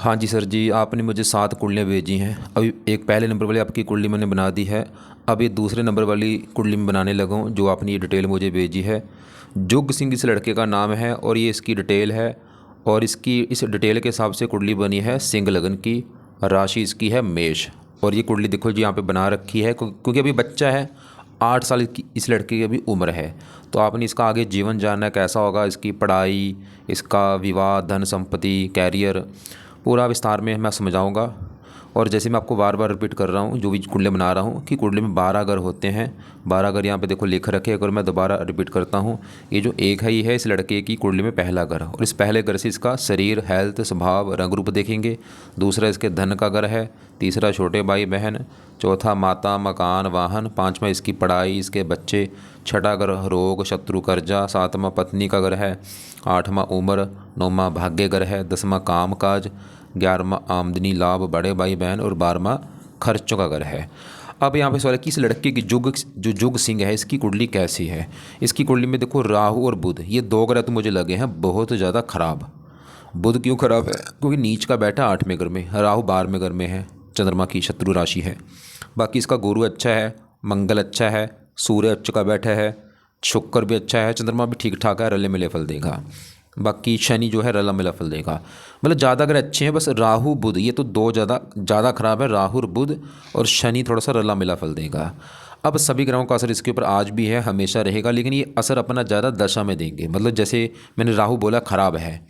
हाँ जी सर जी, आपने मुझे 7 कुंडलियाँ भेजी हैं। अभी एक पहले नंबर वाली आपकी कुंडली मैंने बना दी है। अब ये दूसरे नंबर वाली कुंडली में बनाने लगा हूँ, जो आपने ये डिटेल मुझे भेजी है। जुग सिंह इस लड़के का नाम है और ये इसकी डिटेल है। और इसकी इस डिटेल के हिसाब से कुंडली बनी है सिंह लगन की। राशि इसकी है मेष। और ये कुंडली देखो जी यहाँ पे बना रखी है, क्योंकि अभी बच्चा है। 8 साल की इस लड़के की अभी उम्र है। तो आपने इसका आगे जीवन जानना है, कैसा होगा, इसकी पढ़ाई, इसका विवाह, धन संपत्ति, कैरियर, पूरा विस्तार में मैं समझाऊंगा। और जैसे मैं आपको बार बार रिपीट कर रहा हूँ, जो भी कुंडली बना रहा हूँ, कि कुंडली में 12 घर होते हैं। 12 घर यहाँ पे देखो लिख रखे। अगर मैं दोबारा रिपीट करता हूँ, ये जो एक है, ये है इस लड़के की कुंडली में पहला घर। और इस पहले घर से इसका शरीर, हेल्थ, स्वभाव, रंग रूप देखेंगे। दूसरा इसके धन का घर है। तीसरा छोटे भाई बहन। चौथा माता, मकान, वाहन। पाँचवा इसकी पढ़ाई, इसके बच्चे। छठा घर रोग, शत्रु, कर्जा। सातवां पत्नी का घर है। आठवां उम्र। नौवां भाग्य घर है। 10वां काम काज। 11वां आमदनी लाभ, बड़े भाई बहन। और 12वां खर्चों का घर है। अब यहाँ पे सवाल है कि इस लड़के की जुग सिंह है, इसकी कुंडली कैसी है। इसकी कुंडली में देखो राहु और बुध, ये 2 ग्रह तो मुझे लगे हैं बहुत ज़्यादा खराब। बुध क्यों खराब है? क्योंकि नीच का बैठा 8वें घर में, राहु 12वें घर में है, चंद्रमा की शत्रु राशि है। बाकी इसका गुरु अच्छा है, मंगल अच्छा है, सूर्य अच्छा का बैठा है, शुक्र भी अच्छा है, चंद्रमा भी ठीक ठाक है, रले मिले फल देगा। बाकी शनि जो है रला मिला फल देगा। मतलब ज़्यादा अगर अच्छे हैं, बस राहु बुध, ये तो 2 ज़्यादा खराब है, राहु और बुध। और शनि थोड़ा सा रला मिला फल देगा। अब सभी ग्रहों का असर इसके ऊपर आज भी है, हमेशा रहेगा, लेकिन ये असर अपना ज़्यादा दशा में देंगे। मतलब जैसे मैंने राहु बोला खराब है,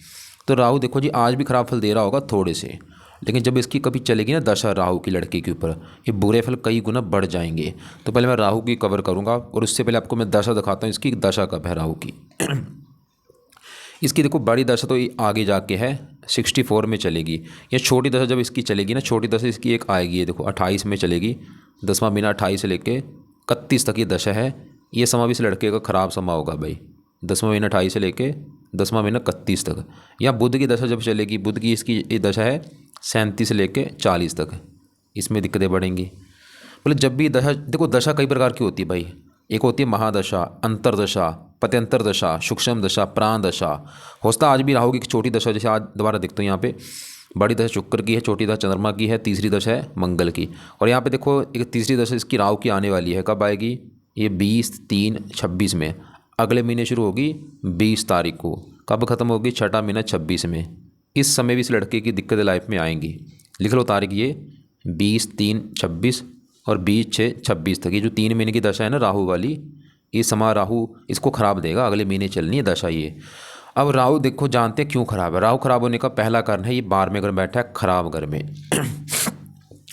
तो राहु देखो जी आज भी खराब फल दे रहा होगा थोड़े से, लेकिन जब इसकी कभी चलेगी ना दशा राहु की लड़के के ऊपर, ये बुरे फल कई गुना बढ़ जाएंगे। तो पहले मैं राहु की कवर करूँगा, और उससे पहले आपको मैं दशा दिखाता हूँ इसकी दशा कब है राहु की। इसकी देखो बड़ी दशा तो ये आगे जाके है 64 में चलेगी। या छोटी दशा जब इसकी चलेगी ना, छोटी दशा इसकी एक आएगी, ये देखो 28 में चलेगी। 10वां महीना 28 से लेके 31 तक ये दशा है। ये समा भी इस लड़के का ख़राब समा होगा भाई। 10वां महीना 28 से लेके 10वां महीना 31 तक। या बुध की दशा जब चलेगी, बुध की इसकी ये दशा है 37 से लेके 40 तक। इसमें दिक्कतें बढ़ेंगी। मतलब जब भी दशा, देखो दशा कई प्रकार की होती है भाई। एक होती है महादशा, अंतरदशा, पत्यंतर दशा, सूक्ष्म दशा, प्राण दशा। होता आज भी राहु की एक छोटी दशा, जैसे आज दोबारा देखते हो यहाँ पे बड़ी दशा शुक्र की है, छोटी दशा चंद्रमा की है, तीसरी दशा है मंगल की। और यहाँ पे देखो एक तीसरी दशा इसकी राहु की आने वाली है। कब आएगी? ये 20/3/26 में। अगले महीने शुरू होगी 20 तारीख को। कब ख़त्म होगी? छठा महीना 26 में। इस समय भी इस लड़के की दिक्कतें लाइफ में आएंगी। लिख लो तारीख, ये 20/3/26 और 20/6/26 तक। ये जो 3 महीने की दशा है ना राहु वाली, ये समा राहु इसको खराब देगा, अगले महीने चलनी है दशा ये। अब राहु देखो जानते हैं क्यों खराब है। राहु खराब होने का पहला कारण है ये 12वें घर में बैठा है, खराब घर में।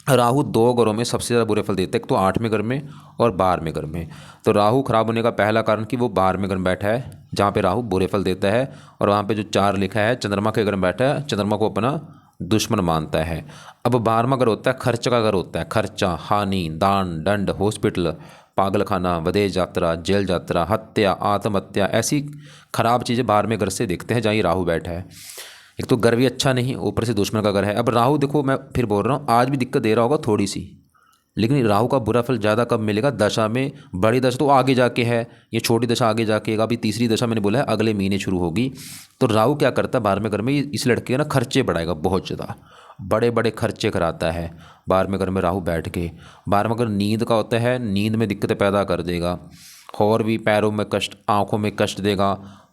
राहु 2 घरों में सबसे ज़्यादा बुरे फल देते हैं, एक तो 8वें घर में और 12वें घर में। तो राहु खराब होने का पहला कारण कि वो 12वें घर में बैठा है, जहाँ पे राहु बुरे फल देता है। और वहाँ पे जो 4 लिखा है चंद्रमा के घर में बैठा है, चंद्रमा को अपना दुश्मन मानता है। अब 12वां घर होता है खर्च का घर होता है। खर्चा, हानि, दान, दंड, हॉस्पिटल, पागलखाना, विदेश यात्रा, जेल यात्रा, हत्या, आत्महत्या, ऐसी खराब चीज़ें 12वें घर से देखते हैं जहाँ ये राहु बैठा है। एक तो घर भी अच्छा नहीं, ऊपर से दुश्मन का घर है। अब राहु देखो मैं फिर बोल रहा हूँ आज भी दिक्कत दे रहा होगा थोड़ी सी, लेकिन राहु का बुरा फल ज़्यादा कब मिलेगा? दशा में। बड़ी दशा तो आगे जाके है, ये छोटी दशा आगे जाके है। अभी तीसरी दशा मैंने बोला है अगले महीने शुरू होगी। तो राहु क्या करता है 12वें घर में, इस लड़के के ना खर्चे बढ़ाएगा, बहुत ज़्यादा बड़े बड़े खर्चे कराता है 12वें घर में राहु बैठ के। 12वां घर नींद का होता है, नींद में दिक्कतें पैदा कर देगा। और भी पैरों में कष्ट, आँखों में कष्ट देगा।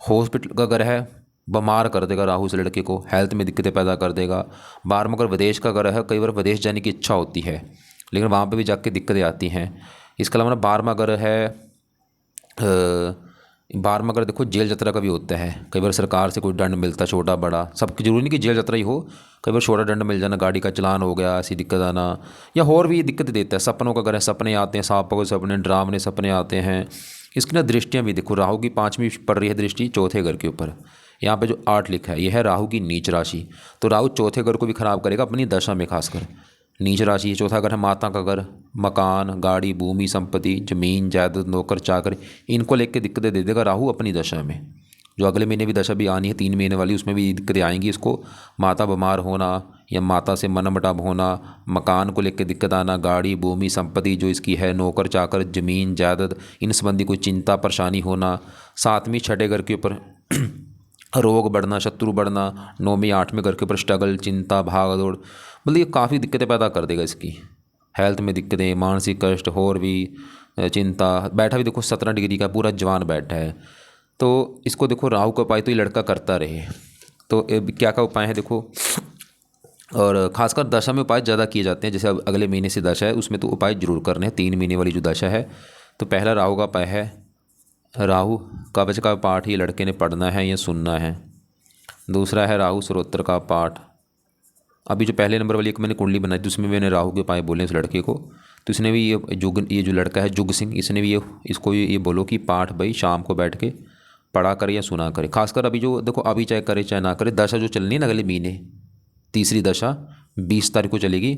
हॉस्पिटल का घर है, बीमार कर देगा राहु से लड़के को, हेल्थ में दिक्कतें पैदा कर देगा। 12वां घर विदेश का घर है, कई बार विदेश जाने की इच्छा होती है, लेकिन वहाँ पे भी जाके दिक्कतें आती हैं। इसके अलावा ना 12वां घर है, 12वां घर देखो जेल यात्रा का भी होता है। कई बार सरकार से कोई दंड मिलता है, छोटा बड़ा, सबकी जरूरी नहीं कि जेल यात्रा ही हो। कई बार छोटा दंड मिल जाना, गाड़ी का चलान हो गया, ऐसी दिक्कत आना, या और भी दिक्कत देता है। सपनों का घर है, सपने आते हैं, सांपों के सपने, डरावने सपने आते हैं। इसकी ना दृष्टियाँ भी देखो, राहु की 5वीं पड़ रही है दृष्टि चौथे घर के ऊपर। यहाँ पे जो 8 लिखा है, यह है राहु की नीच राशि। तो राहु चौथे घर को भी खराब करेगा अपनी दशा में, खासकर नीच राशि है। चौथा घर है माता का घर, मकान, गाड़ी, भूमि, संपत्ति, जमीन जायदाद, नौकर चाकर, इनको लेकर दिक्कतें दे देगा राहु अपनी दशा में। जो अगले महीने भी दशा भी आनी है 3 महीने वाली, उसमें भी दिक्कतें आएंगी इसको। माता बीमार होना, या माता से मनमुटाव होना, मकान को लेकर दिक्कत आना, गाड़ी, भूमि, संपत्ति जो इसकी है, नौकर चाकर, जमीन जायदाद, इन संबंधी कोई चिंता परेशानी होना। 7वीं छठे घर के ऊपर रोग बढ़ना, शत्रु बढ़ना, 9वीं 8वीं घर के ऊपर स्ट्रगल, चिंता, भाग दौड़, मतलब ये काफ़ी दिक्कतें पैदा कर देगा इसकी। हेल्थ में दिक्कतें, मानसिक कष्ट और भी चिंता। बैठा भी देखो 17 डिग्री का पूरा जवान बैठा है। तो इसको देखो राहु का उपाय तो ये लड़का करता रहे। तो क्या क्या उपाय है देखो, और खासकर दशा में उपाय ज़्यादा किए जाते हैं। जैसे अब अगले महीने से दशा है, उसमें तो उपाय जरूर करने हैं 3 महीने वाली जो दशा है। तो पहला राहु का उपाय है, राहु कवच का पाठ ये लड़के ने पढ़ना है या सुनना है। दूसरा है राहु स्तोत्र का पाठ। अभी जो पहले नंबर वाली एक मैंने कुंडली बनाई थी उसमें मैंने राहु के उपाय बोले इस लड़के को, तो इसने भी ये जो लड़का है जुग सिंह, इसने भी इसको ये बोलो कि पाठ भाई शाम को बैठ के पढ़ा करे या सुना करे। खासकर अभी जो देखो, अभी चाहे करे चाहे ना करे, दशा जो चलनी है ना अगले महीने, तीसरी दशा 20 तारीख को चलेगी।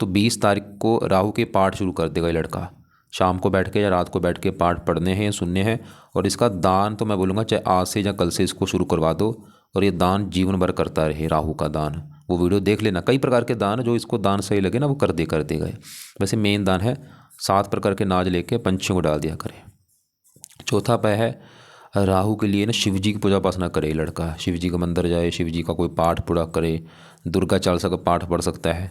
तो 20 तारीख को राहु के पाठ शुरू कर देगा ये लड़का। शाम को बैठ के या रात को बैठ के पाठ पढ़ने हैं या सुनने हैं। और इसका दान तो मैं बोलूँगा चाहे आज से या कल से इसको शुरू करवा दो, और ये दान जीवन भर करता रहे। राहु का दान, वो वीडियो देख लेना, कई प्रकार के दान जो इसको दान सही लगे ना वो कर देगा। वैसे मेन दान है 7 प्रकार के नाज लेके पंछियों को डाल दिया करे। चौथा उपाय है राहु के लिए ना शिव जी की पूजा उपासना करे ये लड़का। शिव जी का मंदिर जाए, शिव जी का कोई पाठ पूरा करे, दुर्गा चालीसा का पाठ पढ़ सकता है,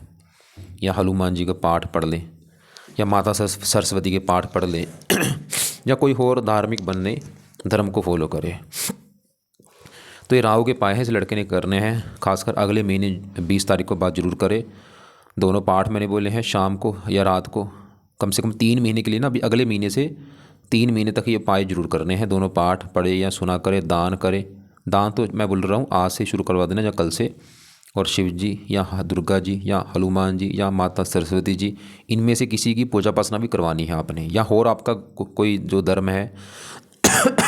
या हनुमान जी का पाठ पढ़ ले, या माता सरस्वती के पाठ पढ़ ले या कोई और धार्मिक बनने धर्म को फॉलो करे। तो ये राहु के उपाय हैं इस लड़के ने करने हैं। खासकर अगले महीने 20 तारीख को बाद जरूर करे। दोनों पाठ मैंने बोले हैं शाम को या रात को, कम से कम 3 महीने के लिए ना, अभी अगले महीने से 3 महीने तक ये उपाय जरूर करने हैं। दोनों पाठ पढ़े या सुना करे, दान करे। दान तो मैं बोल रहा हूँ आज से शुरू करवा देना या कल से। और शिव जी या दुर्गा जी या हनुमान जी या माता सरस्वती जी, इनमें से किसी की पूजा उपासना भी करवानी है आपने। या और आपका कोई जो धर्म है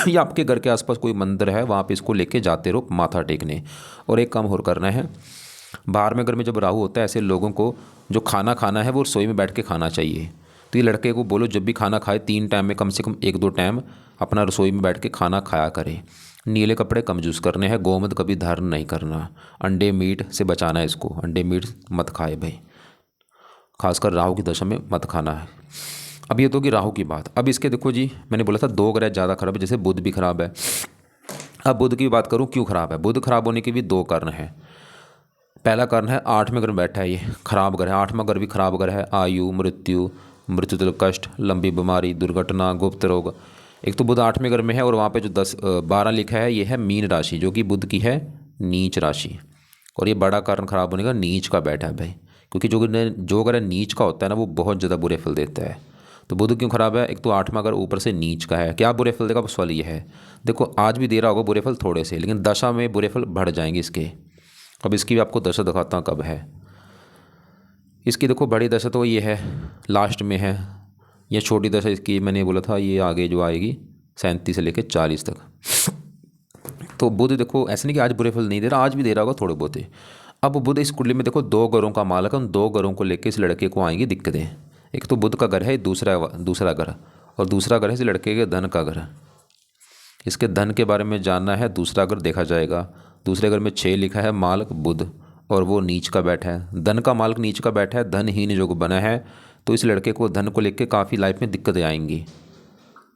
या आपके घर के आसपास कोई मंदिर है, वहाँ पे इसको लेके जाते रहो माथा टेकने। और एक काम और करना है, बाहर में घर में जब राहु होता है ऐसे लोगों को जो खाना खाना है वो रसोई में बैठ के खाना चाहिए। तो ये लड़के को बोलो जब भी खाना खाए 3 टाइम में कम से कम 1-2 टाइम अपना रसोई में बैठ के खाना खाया करे। नीले कपड़े कम यूज़ करने हैं, गोमद कभी धारण नहीं करना, अंडे मीट से बचाना है इसको। अंडे मीट मत खाए भाई, खासकर राहु की दशा में मत खाना है। अब ये तो कि राहु की बात। अब इसके देखो जी, मैंने बोला था 2 ग्रह ज़्यादा खराब है, जैसे बुध भी खराब है। अब बुध की बात करूँ क्यों खराब है। बुध खराब होने के भी 2 कारण हैं। पहला कारण है 8वें घर में बैठा है, ये खराब ग्रह है। 8वां घर भी खराब ग्रह है। आयु, मृत्यु तक कष्ट, लंबी बीमारी, दुर्घटना, गुप्त रोग। एक तो बुध 8वें घर में है, और वहाँ पे जो 12 लिखा है ये है मीन राशि, जो कि बुध की है नीच राशि। और ये बड़ा कारण खराब होने का नीच का बैठा है भाई, क्योंकि जो ग्रह नीच का होता है ना वो बहुत ज़्यादा बुरे फल देता है। तो बुध क्यों खराब है, एक तो 8वां घर ऊपर से नीच का है। क्या बुरे फल देगा, सवाल ये है। देखो आज भी दे रहा होगा बुरे फल थोड़े से, लेकिन दशा में बुरे फल बढ़ जाएंगे इसके। अब इसकी भी आपको दशा दिखाता हूँ कब है इसकी। देखो बड़ी दशा तो ये है लास्ट में है, या छोटी दशा इसकी मैंने बोला था ये आगे जो आएगी 37 से लेकर 40 तक। तो बुध देखो ऐसे नहीं कि आज बुरे फल नहीं दे रहा, आज भी दे रहा होगा थोड़े बहुत। अब बुध इस कुंडली में देखो 2 घरों का मालक है, उन 2 घरों को लेकर इस लड़के को आएंगी दिक्कतें। एक तो बुध का घर है, दूसरा घर, और दूसरा घर है इस लड़के के धन का घर। इसके धन के बारे में जानना है, दूसरा घर देखा जाएगा। दूसरे घर में 6 लिखा है, मालक बुध, और वो नीच का बैठा है। धन का मालक नीच का बैठा है, धनहीन योग बना है। तो इस लड़के को धन को लेकर काफ़ी लाइफ में दिक्कतें आएंगी।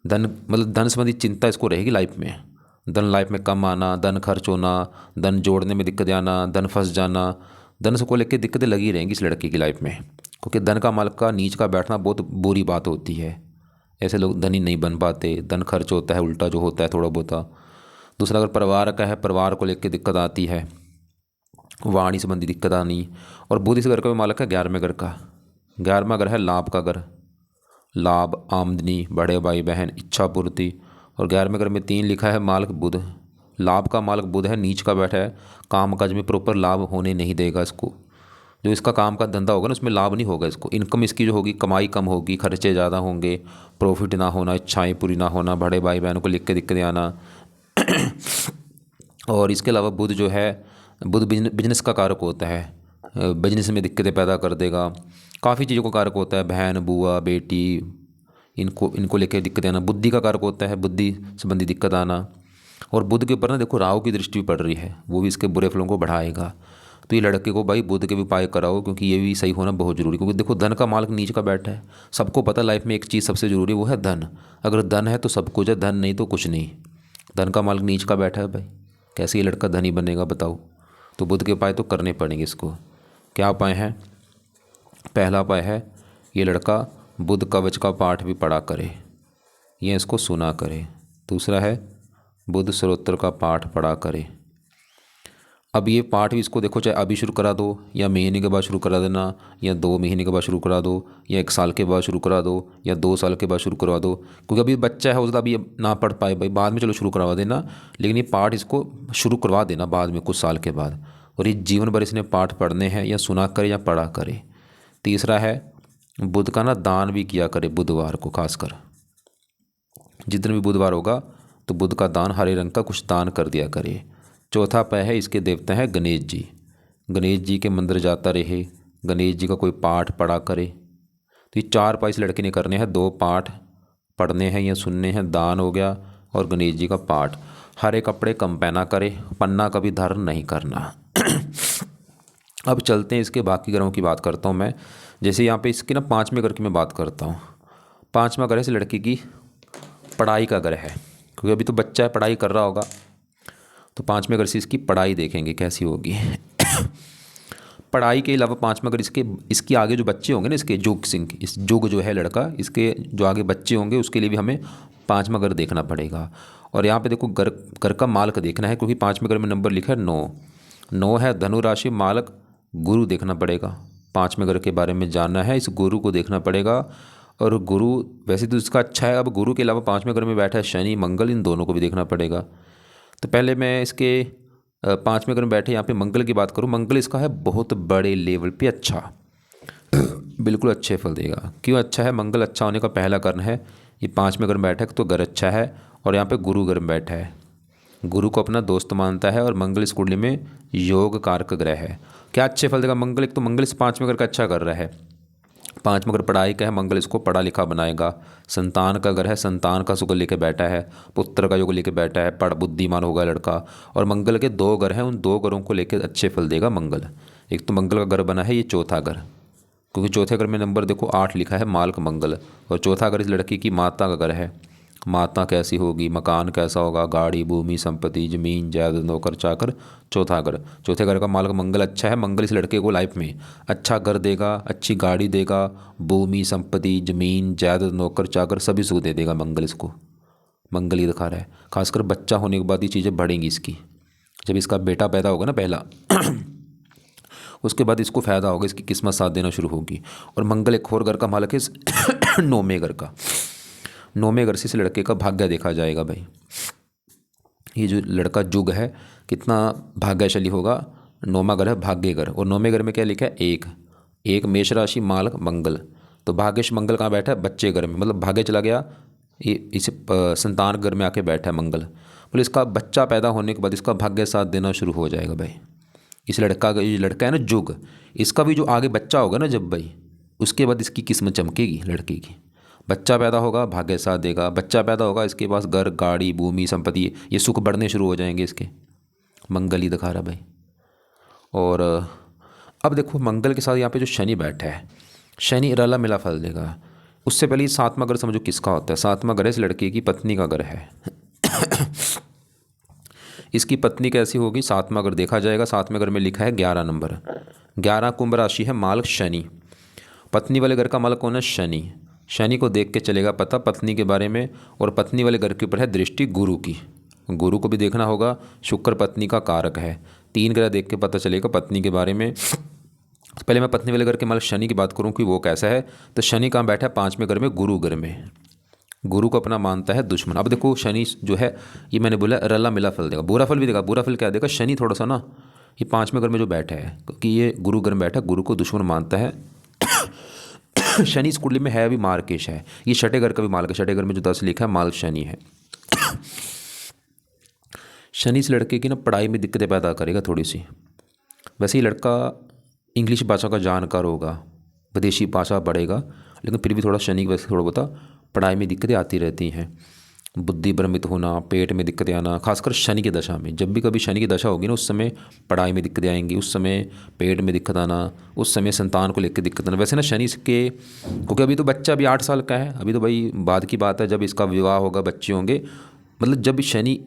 धन मतलब धन संबंधी चिंता इसको रहेगी लाइफ में। धन लाइफ में कम आना, धन खर्च होना, धन जोड़ने में दिक्कतें आना, धन फंस जाना, धन से को लेकर दिक्कतें लगी रहेंगी इस लड़के की लाइफ में। क्योंकि धन का मालक का नीच का बैठना बहुत बुरी बात होती है। ऐसे लोग धनी नहीं बन पाते, धन खर्च होता है उल्टा जो होता है थोड़ा बहुत। दूसरा अगर परिवार का है, परिवार को लेकर दिक्कत आती है, वाणी संबंधी दिक्कत आनी। और बुध इस घर का भी मालक है 11वें घर का। 11वां घर है लाभ का घर, लाभ, आमदनी, बड़े भाई बहन, इच्छा पूर्ति। और 11वें घर में 3 लिखा है, मालक बुध। लाभ का मालक बुध है, नीच का बैठा है। काम काज में प्रॉपर लाभ होने नहीं देगा इसको। जो इसका काम का धंधा होगा ना उसमें लाभ नहीं होगा इसको। इनकम इसकी जो होगी, कमाई कम होगी, खर्चे ज़्यादा होंगे, प्रॉफिट ना होना, इच्छाएं पूरी ना होना, बड़े भाई बहनों को लिख के दिक्कतें आना। और इसके अलावा बुध जो है, बुध बिजनेस का कारक होता है, बिजनेस में दिक्कतें पैदा कर देगा। काफ़ी चीज़ों का कारक होता है, बहन, बुआ, बेटी, इनको लेकर दिक्कतें आना। बुद्धि का कारक होता है, बुद्धि संबंधी दिक्कत आना। और बुध के ऊपर ना देखो राहु की दृष्टि भी पड़ रही है, वो भी इसके बुरे फलों को बढ़ाएगा। तो ये लड़के को भाई बुध के भी उपाय कराओ, क्योंकि ये भी सही होना बहुत ज़रूरी। क्योंकि देखो धन का मालक नीच का बैठा है। सबको पता लाइफ में एक चीज़ सबसे ज़रूरी वो है धन। अगर धन है तो सब कुछ है, धन नहीं तो कुछ नहीं। धन का मालक नीच का बैठा है भाई, कैसे ये लड़का धनी बनेगा बताओ। तो बुध के उपाय तो करने पड़ेंगे इसको। क्या उपाय है? पहला उपाय है ये लड़का बुध कवच का पाठ भी पढ़ा करे, ये इसको सुना करे। दूसरा है बुध स्तोत्र का पाठ पढ़ा करे। अब ये पाठ भी इसको देखो, चाहे अभी शुरू करा दो या महीने के बाद शुरू करा देना, या 2 महीने के बाद शुरू करा दो, या 1 साल के बाद शुरू करा दो, या 2 साल के बाद शुरू करवा दो, क्योंकि अभी बच्चा है हो सकता अभी ना पढ़ पाए भाई, बाद में चलो शुरू करवा देना, लेकिन ये पाठ इसको शुरू करवा देना बाद में कुछ साल के बाद। और ये जीवन भर इसने पाठ पढ़ने हैं, या सुना करे या पढ़ा करे। तीसरा है बुध का ना दान भी किया करे, बुधवार को खासकर जितने भी बुधवार होगा तो बुध का दान, हरे रंग का कुछ दान कर दिया करे। चौथा उपाय है इसके देवता हैं गणेश जी। गणेश जी के मंदिर जाता रहे, गणेश जी का कोई पाठ पढ़ा करे। तो ये 4 उपाय इस लड़के ने करने हैं, 2 पाठ पढ़ने हैं या सुनने हैं, दान हो गया, और गणेश जी का पाठ। हरे कपड़े कम पहना करे, पन्ना कभी धारण नहीं करना। अब चलते हैं इसके बाकी ग्रहों की बात करता हूँ मैं। जैसे यहाँ पे इसके ना 5वें घर की मैं बात करता हूँ। 5वां घर है इस लड़की की पढ़ाई का घर है, क्योंकि अभी तो बच्चा है, पढ़ाई कर रहा होगा। तो 5वें घर से इसकी पढ़ाई देखेंगे कैसी होगी। पढ़ाई के अलावा 5वां घर इसकी आगे जो बच्चे होंगे ना, इसके जुग सिंह, इस जुग जो है लड़का, इसके जो आगे बच्चे होंगे उसके लिए भी हमें 5वां घर देखना पड़ेगा। और यहाँ पे देखो घर का मालक देखना है, क्योंकि 5वें घर में नंबर लिखा है 9 है धनु राशि, मालक गुरु देखना पड़ेगा। 5वें घर के बारे में जानना है, इस गुरु को देखना पड़ेगा। और गुरु वैसे तो इसका अच्छा है, अब गुरु के अलावा 5वें घर में बैठा है शनि मंगल, इन दोनों को भी देखना पड़ेगा। तो पहले मैं इसके 5वें घर में बैठे यहाँ पे मंगल की बात करूँ। मंगल इसका है बहुत बड़े लेवल पे अच्छा, बिल्कुल अच्छे फल देगा। क्यों अच्छा है? मंगल अच्छा होने का पहला कारण है ये 5वें घर में बैठा है तो घर अच्छा है। और यहाँ पे गुरु घर में बैठा है, गुरु को अपना दोस्त मानता है, और मंगल इस कुंडली में योग कारक ग्रह है। क्या अच्छे फल देगा मंगल? एक तो मंगल इस 5वें घर का अच्छा कर रहा है, 5वां घर पढ़ाई का है, मंगल इसको पढ़ा लिखा बनाएगा। संतान का घर है, संतान का सुख लेके बैठा है, पुत्र का योग लेके बैठा है, पढ़ बुद्धिमान होगा लड़का। और मंगल के 2 घर हैं, उन 2 घरों को लेकर अच्छे फल देगा मंगल। एक तो मंगल का घर बना है ये चौथा घर, क्योंकि चौथे घर में नंबर देखो 8 लिखा है, मालक मंगल। और चौथा घर इस लड़की की माता का घर है। माता कैसी होगी, मकान कैसा होगा, गाड़ी भूमि संपत्ति जमीन जायदाद नौकर चाकर, चौथा घर। चौथे घर का मालक मंगल अच्छा है, मंगल इस लड़के को लाइफ में अच्छा घर देगा, अच्छी गाड़ी देगा, भूमि संपत्ति जमीन जायदाद नौकर चाकर सभी सुख दे देगा मंगल इसको। मंगल ही दिखा रहा है, खासकर बच्चा होने के बाद ये चीज़ें बढ़ेंगी इसकी। जब इसका बेटा पैदा होगा ना पहला उसके बाद इसको फ़ायदा होगा, इसकी किस्मत साथ देना शुरू होगी। और मंगल एक और घर का मालक है 9वें घर का। 9वें घर से इस लड़के का भाग्य देखा जाएगा भाई। ये जो लड़का जुग है कितना भाग्यशाली होगा। 9वां घर है भाग्य घर, और 9वें घर में क्या लिखा है? एक मेष राशि मालक मंगल। तो भाग्यश मंगल कहाँ बैठा है? बच्चे घर में, मतलब भाग्य चला गया, ये इस संतान घर में आके बैठा है मंगल। बोले इसका बच्चा पैदा होने के बाद इसका भाग्य साथ देना शुरू हो जाएगा भाई। इस लड़का का, ये लड़का है ना जुग, इसका भी जो आगे बच्चा होगा ना जब भाई, उसके बाद इसकी किस्मत चमकेगी लड़के की। बच्चा पैदा होगा भाग्य साथ देगा, बच्चा पैदा होगा इसके पास घर गाड़ी भूमि संपत्ति ये सुख बढ़ने शुरू हो जाएंगे इसके। मंगल ही दिखा रहा भाई। और अब देखो मंगल के साथ यहाँ पे जो शनि बैठा है, शनि रला मिला फल देगा। उससे पहले 7वां घर समझो किसका होता है? 7वां घर इस लड़के की पत्नी का घर है। इसकी पत्नी कैसी होगी? 7वां घर देखा जाएगा। 7वें घर में लिखा है 11 नंबर, 11 कुंभ राशि है, मालक शनि। पत्नी वाले घर का मालक कौन है? शनि। शनि को देख के चलेगा पता पत्नी के बारे में। और पत्नी वाले घर के ऊपर है दृष्टि गुरु की, गुरु को भी देखना होगा। शुक्र पत्नी का कारक है। 3 ग्रह देख के पता चलेगा पत्नी के बारे में। पहले मैं पत्नी वाले घर के मालक शनि की बात करूं कि वो कैसा है। तो शनि कहाँ बैठा है? 5वें घर में, गुरु घर में। गुरु को अपना मानता है दुश्मन। अब देखो शनि जो है ये मैंने बोला रला मिला फल देगा, बुरा फल भी देगा। बुरा फल क्या देगा? शनि थोड़ा सा ना ये 5वें घर में जो बैठा है, क्योंकि ये गुरु घर में बैठा है, गुरु को दुश्मन मानता है। शनि इस कुंडली में है भी मार्केश है, ये 6ठे घर का भी मालक है। 6ठे घर में जो 10 लिखा है मालक शनि है। शनि इस लड़के की ना पढ़ाई में दिक्कतें पैदा करेगा थोड़ी सी। वैसे ही लड़का इंग्लिश भाषा का जानकार होगा, विदेशी भाषा पढ़ेगा, लेकिन फिर भी थोड़ा शनि की वजह से थोड़ा बहुत पढ़ाई में दिक्कतें आती रहती हैं। बुद्धि भ्रमित होना, पेट में दिक्कतें आना, खासकर शनि की दशा में। जब भी कभी शनि की दशा होगी ना उस समय पढ़ाई में दिक्कतें आएंगी, उस समय पेट में दिक्कत आना, उस समय संतान को लेकर दिक्कत आना। वैसे ना शनि के, क्योंकि अभी तो बच्चा अभी 8 साल का है, अभी तो भाई बाद की बात है जब इसका विवाह होगा, बच्चे होंगे, मतलब जब शनि,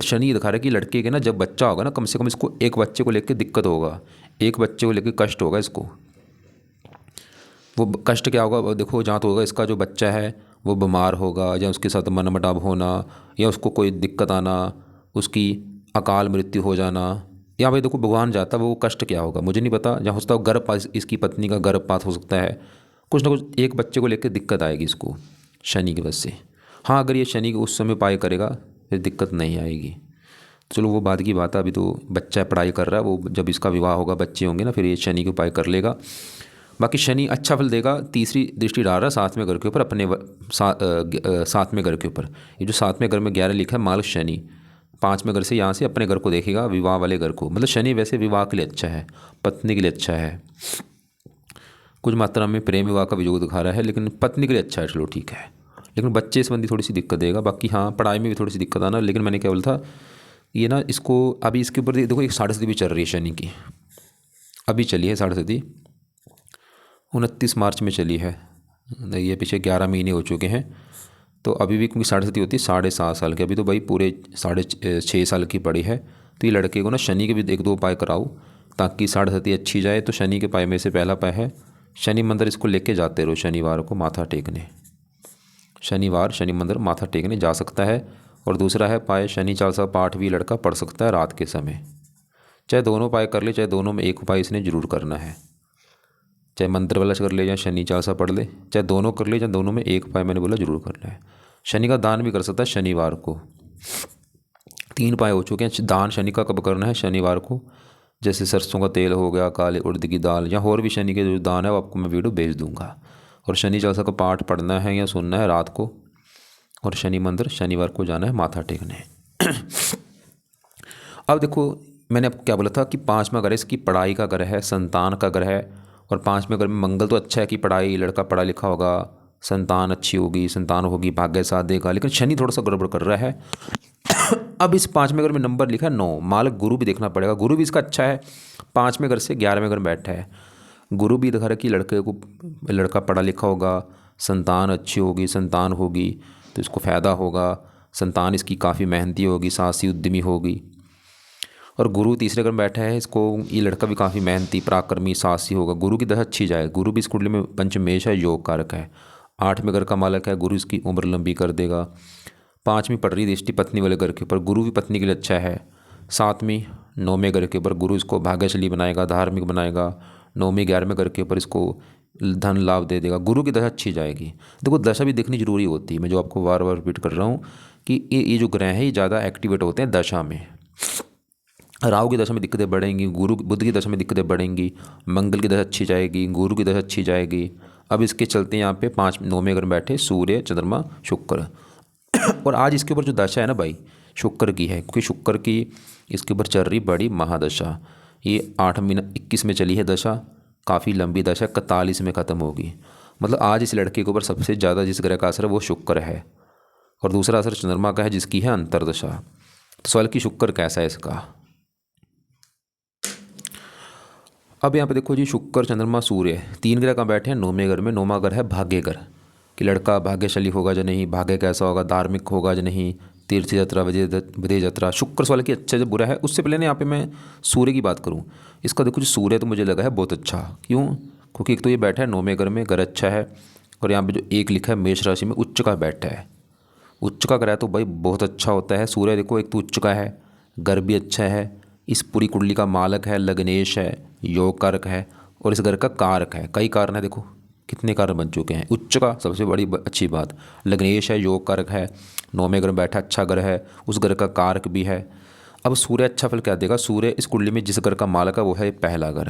शनि दिखा रहा है कि लड़के के ना जब बच्चा होगा ना, कम से कम इसको एक बच्चे को लेकर दिक्कत होगा, एक बच्चे को लेकर कष्ट होगा इसको। वो कष्ट क्या होगा, वो देखो जहाँ तो होगा इसका जो बच्चा है वो बीमार होगा, या उसके साथ मनमुटाव होना, या उसको कोई दिक्कत आना, उसकी अकाल मृत्यु हो जाना, या भाई देखो भगवान जाता वो कष्ट क्या होगा मुझे नहीं पता। जहाँ हो सकता है गर्भपात, इसकी पत्नी का गर्भपात हो सकता है, कुछ ना कुछ एक बच्चे को लेकर दिक्कत आएगी इसको शनि की वजह से। हाँ अगर ये शनि को उस समय उपाय करेगा फिर दिक्कत नहीं आएगी। चलो वो बाद की बात है, अभी तो बच्चा पढ़ाई कर रहा है, वो जब इसका विवाह होगा बच्चे होंगे ना फिर ये शनि के उपाय कर लेगा। बाकी शनि अच्छा फल देगा, तीसरी दृष्टि डाल रहा है सातवें घर के ऊपर, अपने सातवें घर के ऊपर। ये जो सातवें घर में 11 लिखा है माल शनि, पाँचवें घर से यहाँ से अपने घर को देखेगा, विवाह वाले घर को। मतलब शनि वैसे विवाह के लिए अच्छा है, पत्नी के लिए अच्छा है, कुछ मात्रा में प्रेम विवाह का वियोग दिखा रहा है, लेकिन पत्नी के लिए अच्छा है, चलो ठीक है। लेकिन बच्चे संबंधी थोड़ी सी दिक्कत देगा। बाकी हाँ पढ़ाई में भी थोड़ी सी दिक्कत आना, लेकिन मैंने क्या बोला था ये ना इसको अभी इसके ऊपर देखो एक साढ़े सती भी चल रही है शनि की, अभी चली है साढ़े सती, 29 मार्च में चली है, ये पीछे 11 महीने हो चुके हैं। तो अभी भी क्योंकि साढ़े सती होती है 7.5 साल की, अभी तो भाई पूरे 6.5 साल की पड़ी है। तो ये लड़के को ना शनि के भी एक दो उपाय कराओ ताकि साढ़े सती अच्छी जाए। तो शनि के उपाय में से पहला उपाय है शनि मंदिर इसको लेके जाते रहो, शनिवार को माथा टेकने, शनिवार शनि मंदिर माथा टेकने जा सकता है। और दूसरा है उपाय शनि चालीसा पाठ भी लड़का पढ़ सकता है रात के समय, चाहे दोनों उपाय कर ले, चाहे दोनों में एक उपाय इसने जरूर करना है, चाहे मंत्र वाला कर ले या शनि चालीसा पढ़ ले, चाहे दोनों कर ले, चाहे दोनों में एक उपाय मैंने बोला जरूर करना है। शनि का दान भी कर सकता है शनिवार को, 3 उपाय हो चुके हैं। दान शनि का कब करना है, शनिवार को, जैसे सरसों का तेल हो गया, काले उड़द की दाल, या और भी शनि के जो दान है वो आपको मैं वीडियो भेज दूंगा। और शनि चालीसा का पाठ पढ़ना है या सुनना है रात को, और शनि मंदिर शनिवार को जाना है माथा टेकने। अब देखो मैंने आपको क्या बोला था कि 5वां घर इसकी पढ़ाई का घर है, संतान का घर है। और 5वें घर में मंगल तो अच्छा है कि पढ़ाई, लड़का पढ़ा लिखा होगा, संतान अच्छी होगी, संतान होगी, भाग्य साथ देगा। लेकिन शनि थोड़ा सा गड़बड़ कर रहा है। अब इस 5वें घर में नंबर लिखा है 9, मालक गुरु भी देखना पड़ेगा, गुरु भी इसका अच्छा है, 5वें घर से 11वें घर में बैठा है। गुरु भी दिखा रहा है कि लड़के को, लड़का पढ़ा लिखा होगा, संतान अच्छी होगी, संतान होगी तो इसको फ़ायदा होगा, संतान इसकी काफ़ी मेहनती होगी, साहसी उद्यमी होगी। और गुरु तीसरे घर में बैठा है, इसको ये लड़का भी काफ़ी मेहनती, पराक्रमी, साहसी होगा। गुरु की दशा अच्छी जाए, गुरु भी इस कुंडली में पंचमेश है, योग कारक है, 8वें घर का मालक है, गुरु इसकी उम्र लंबी कर देगा। 5वीं पड़ रही दृष्टि पत्नी वाले घर के ऊपर, गुरु भी पत्नी के लिए अच्छा है। 7वीं 9वें घर के ऊपर गुरु इसको भाग्यशाली बनाएगा, धार्मिक बनाएगा। 9वीं 11वें घर के ऊपर इसको धन लाभ दे देगा। गुरु की दशा अच्छी जाएगी। देखो दशा भी देखनी जरूरी होती है, मैं जो आपको बार बार रिपीट कर रहा हूँ कि ये जो ग्रह हैं ये ज़्यादा एक्टिवेट होते हैं दशा में। राहु की दशा में दिक्कतें बढ़ेंगी, गुरु बुध की दशा में दिक्कतें बढ़ेंगी, मंगल की दशा अच्छी जाएगी, गुरु की दशा अच्छी जाएगी। अब इसके चलते यहाँ पे 5 9वें घर में बैठे सूर्य, चंद्रमा, शुक्र। और आज इसके ऊपर जो दशा है ना भाई शुक्र की है, क्योंकि शुक्र की इसके ऊपर चल रही बड़ी महादशा। ये 8 महीना 21 में चली है दशा, काफ़ी लंबी दशा, 41 में ख़त्म होगी। मतलब आज इस लड़के के ऊपर सबसे ज़्यादा जिस ग्रह का असर है वो शुक्र है, और दूसरा असर चंद्रमा का है जिसकी है अंतर्दशा। तो सवाल कि शुक्र कैसा है इसका। अब यहाँ पे देखो जी, शुक्र, चंद्रमा, सूर्य, 3 ग्रह कहाँ बैठे हैं, 9वें घर में। 9वां घर है भाग्य घर, कि लड़का भाग्यशाली होगा या नहीं, भाग्य कैसा होगा, धार्मिक होगा या नहीं, तीर्थ यात्रा, विदेश यात्रा। शुक्र सवाल की अच्छा जो बुरा है। उससे पहले ना यहाँ पे मैं सूर्य की बात करूँ, इसका देखो जो सूर्य तो मुझे लगा है बहुत अच्छा। क्यों? क्योंकि एक तो ये बैठा है 9वें घर में, घर अच्छा है, और यहाँ पे जो एक लिखा है मेष राशि में उच्च का बैठा है। उच्च का ग्रह तो भाई बहुत अच्छा होता है। सूर्य देखो एक तो उच्च का है, घर भी अच्छा है, इस पूरी कुंडली का मालक है, लग्नेश है, योग कारक है, और इस घर का कारक है। कई कारण है, देखो कितने कारण बन चुके हैं। उच्च का सबसे बड़ी अच्छी बात, लग्नेश है, योग कारक है, 9वें घर में बैठा, अच्छा घर है, उस घर का कारक भी है। अब सूर्य अच्छा फल क्या देगा, सूर्य इस कुंडली में जिस घर का मालक है वो है पहला घर,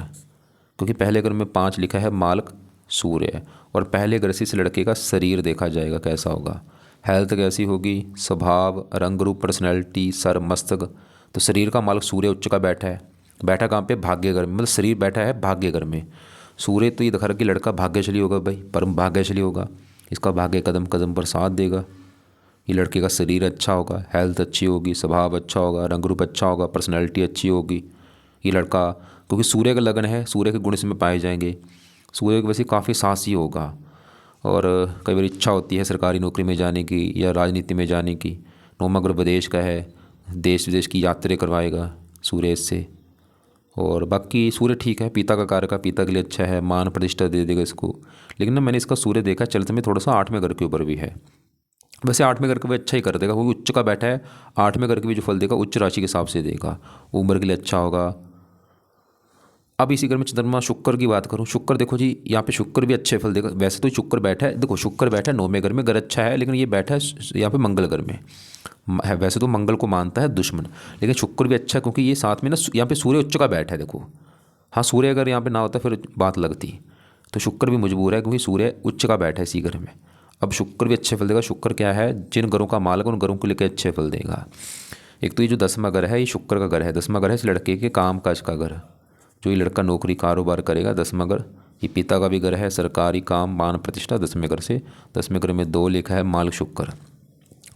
क्योंकि पहले घर में 5 लिखा है, मालक सूर्य है। और पहले घर से इस लड़के का शरीर देखा जाएगा कैसा होगा, हेल्थ कैसी होगी, स्वभाव, रंग रूप, पर्सनैलिटी, सर, मस्तक। तो शरीर का मालक सूर्य उच्च का बैठा है, बैठा कहाँ पे, भाग्य घर में, मतलब शरीर बैठा है भाग्य घर में। सूर्य तो ये दिखा रहा कि लड़का भाग्यशाली होगा भाई, परम भाग्यशाली होगा, इसका भाग्य कदम कदम पर साथ देगा। ये लड़के का शरीर अच्छा होगा, हेल्थ अच्छी होगी, स्वभाव अच्छा होगा, रंग रूप अच्छा होगा, पर्सनैलिटी अच्छी होगी। ये लड़का क्योंकि सूर्य का लगन है, सूर्य के गुण इसमें पाए जाएंगे। सूर्य की वैसे काफ़ी साहसी होगा, और कई बार इच्छा होती है सरकारी नौकरी में जाने की या राजनीति में जाने की, नौवां ग्रह विदेश का है, देश विदेश की यात्रा करवाएगा सूर्य इससे। और बाकी सूर्य ठीक है, पिता का कारक है, पिता के लिए अच्छा है, मान प्रतिष्ठा दे देगा इसको। लेकिन ना मैंने इसका सूर्य देखा चलते में थोड़ा सा 8वें घर के ऊपर भी है। वैसे 8वें घर का भी अच्छा ही कर देगा, क्योंकि उच्च का बैठा है। 8वें घर के भी जो फल देगा उच्च राशि के हिसाब से देगा, उम्र के लिए अच्छा होगा। अब इसी घर में चंद्रमा शुक्र की बात करूं, शुक्र देखो जी यहाँ पे शुक्र भी अच्छे फल देगा। वैसे तो शुक्र बैठा है, देखो शुक्र बैठा है 9वें घर में, घर अच्छा है, लेकिन ये बैठा है यहाँ पे मंगल घर में है। वैसे तो मंगल को मानता है दुश्मन, लेकिन शुक्र भी अच्छा है क्योंकि ये साथ में ना यहाँ पे सूर्य उच्च का बैठा है। देखो हाँ, सूर्य अगर यहाँ पे ना होता फिर बात लगती, तो शुक्र भी मजबूर है क्योंकि सूर्य उच्च का बैठा है इसी घर में। अब शुक्र भी अच्छे फल देगा। शुक्र क्या है, जिन घरों का मालक उन घरों को लेकर अच्छे फल देगा। एक तो ये जो 10वां घर है ये शुक्र का घर है। 10वां घर है इस लड़के के काम काज का घर, जो ये लड़का नौकरी कारोबार करेगा। 10वां घर ये पिता का भी घर है, सरकारी काम मान प्रतिष्ठा 10वें घर से। 10वें घर में 2 लिखा है माल शुक्र।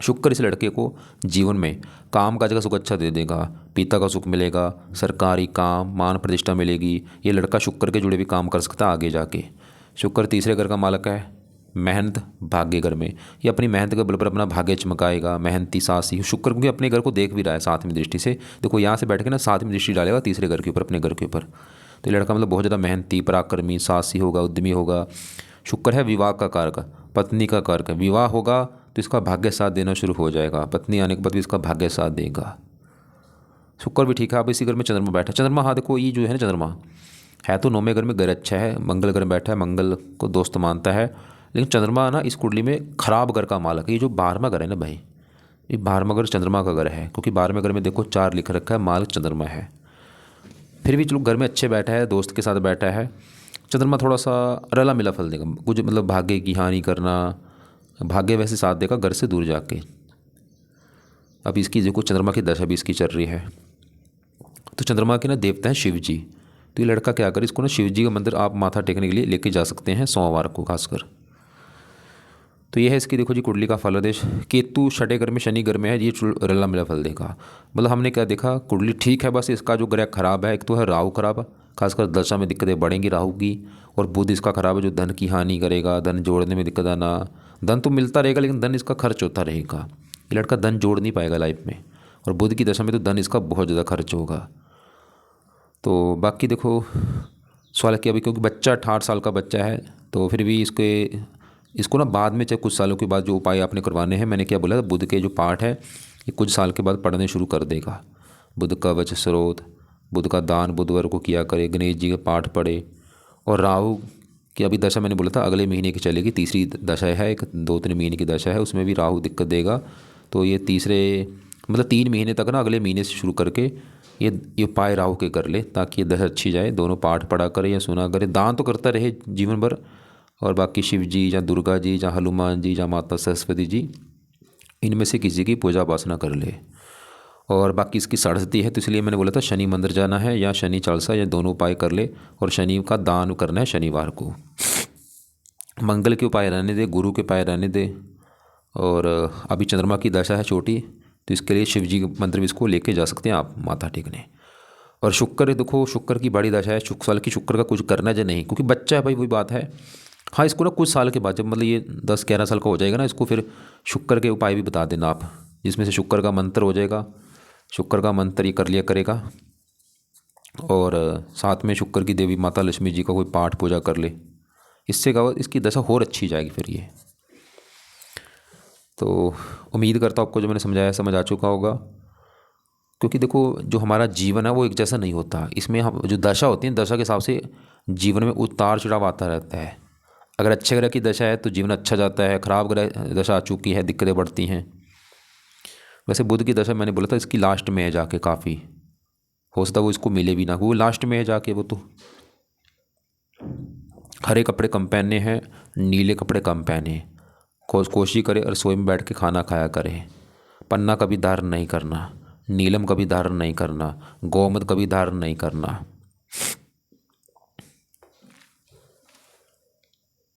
शुक्र इस लड़के को जीवन में काम काज का सुख अच्छा दे देगा, पिता का सुख मिलेगा, सरकारी काम मान प्रतिष्ठा मिलेगी। ये लड़का शुक्र के जुड़े भी काम कर सकता है आगे जाके। शुक्र तीसरे घर का मालक है, मेहनत भाग्य घर में। ये अपनी मेहनत के बल पर अपना भाग्य चमकाएगा, मेहनती साहसी शुक्र, क्योंकि अपने घर को देख भी रहा है 7वीं दृष्टि से। देखो यहाँ से बैठ के ना 7वीं दृष्टि डालेगा तीसरे घर के ऊपर, अपने घर के ऊपर। तो ये लड़का मतलब बहुत ज़्यादा मेहनती पराक्रमी साहसी होगा, उद्यमी होगा। शुक्र है विवाह का कारक, पत्नी का कारक। विवाह होगा तो इसका भाग्य साथ देना शुरू हो जाएगा, पत्नी आने के बाद भी इसका भाग्य साथ देगा। शुक्र भी ठीक है। अब इसी घर में चंद्रमा बैठा। चंद्रमा हाँ देखो ये जो है ना, चंद्रमा है तो 9वें घर में घर अच्छा है, मंगल घर में बैठा है, मंगल को दोस्त मानता है। लेकिन चंद्रमा ना इस कुंडली में खराब घर का मालक है। ये जो 12वां घर है ना भाई, ये 12वां घर चंद्रमा का घर है, क्योंकि 12वें घर में देखो 4 लिख रखा है, मालक चंद्रमा है। फिर भी चलो घर में अच्छे बैठा है, दोस्त के साथ बैठा है। चंद्रमा थोड़ा सा रला मिला फल देगा, कुछ मतलब भाग्य की हानि करना, भाग्य वैसे साथ देगा घर से दूर जाके। अब इसकी देखो चंद्रमा की दशा भी इसकी चल रही है। तो चंद्रमा के ना देवता हैं शिव जी। तो ये लड़का क्या करे, इसको ना शिव जी का मंदिर आप माथा टेकने के लिए लेके जा सकते हैं सोमवार को खासकर। तो ये है इसकी देखो जी कुंडली का फलादेश। केतु 6ठे घर में, शनि घर में है, ये रला मिला फल देगा। मतलब हमने क्या देखा, कुंडली ठीक है, बस इसका जो ग्रह खराब है, एक तो है राहु खराब, खासकर दशा में दिक्कतें बढ़ेंगी राहु की। और बुध इसका खराब है, जो धन की हानि करेगा, धन जोड़ने में दिक्कत आना। धन तो मिलता रहेगा लेकिन धन इसका खर्च होता रहेगा। ये लड़का धन जोड़ नहीं पाएगा लाइफ में। और बुध की दशा में तो धन इसका बहुत ज़्यादा खर्च होगा। तो बाकी देखो सवाल किया अभी, क्योंकि बच्चा 18 साल का बच्चा है, तो फिर भी इसको ना बाद में चाहे कुछ सालों के बाद जो उपाय आपने करवाने हैं, मैंने क्या बोला, बुध के जो पाठ है ये कुछ साल के बाद पढ़ने शुरू कर देगा। बुध का कवच स्रोत, बुध का दान बुधवार को किया करे, गणेश जी के पाठ पढ़े। और राहु की अभी दशा मैंने बोला था अगले महीने की चलेगी, तीसरी दशा है, एक 2-3 महीने की दशा है, उसमें भी राहु दिक्कत देगा। तो ये तीसरे मतलब 3 महीने तक ना अगले महीने से शुरू करके ये उपाय राहु के कर ले, ताकि ये दशा अच्छी जाए। दोनों पाठ पढ़ा करे या सुना करे, दान तो करता रहे जीवन भर। और बाकी शिव जी या दुर्गा जी या हनुमान जी या माता सरस्वती जी, इनमें से किसी की पूजा उपासना कर ले। और बाकी इसकी सरस्वती है, तो इसलिए मैंने बोला था शनि मंदिर जाना है या शनि चालीसा, या दोनों उपाय कर ले। और शनि का दान करना है शनिवार को। मंगल के उपाय रहने दे, गुरु के उपाय रहने दे। और अभी चंद्रमा की दशा है छोटी, तो इसके लिए शिव जी के मंदिर भी इसको लेके जा सकते हैं आप माथा टेकने। और शुक्र देखो, शुक्र की बड़ी दशा है, साल की शुक्र का कुछ करना है या नहीं, क्योंकि बच्चा है भाई, वही बात है। हाँ इसको ना कुछ साल के बाद, जब मतलब ये 10-11 साल का हो जाएगा ना, इसको फिर शुक्र के उपाय भी बता देना आप, जिसमें से शुक्र का मंत्र हो जाएगा। शुक्र का मंत्र ये कर लिया करेगा। और साथ में शुक्र की देवी माता लक्ष्मी जी का कोई पाठ पूजा कर ले, इससे क्या इसकी दशा और अच्छी जाएगी फिर ये। तो उम्मीद करता हूँ आपको जो मैंने समझाया समझ आ चुका होगा। क्योंकि देखो जो हमारा जीवन है वो एक जैसा नहीं होता, इसमें हम जो दशा होती है, दशा के हिसाब से जीवन में उतार चढ़ाव आता रहता है। अगर अच्छे ग्रह की दशा है तो जीवन अच्छा जाता है, खराब ग्रह दशा आ चुकी है दिक्कतें बढ़ती हैं। वैसे बुध की दशा मैंने बोला था इसकी लास्ट में है जाके, काफ़ी हो सकता है वो इसको मिले भी ना, वो लास्ट में है जाके। वो तो हरे कपड़े कम पहनने हैं, नीले कपड़े कम पहने, कोशिश करे रसोई में बैठ के खाना खाया करे। पन्ना कभी धारण नहीं करना, नीलम कभी धारण नहीं करना, गोमद कभी धारण नहीं करना।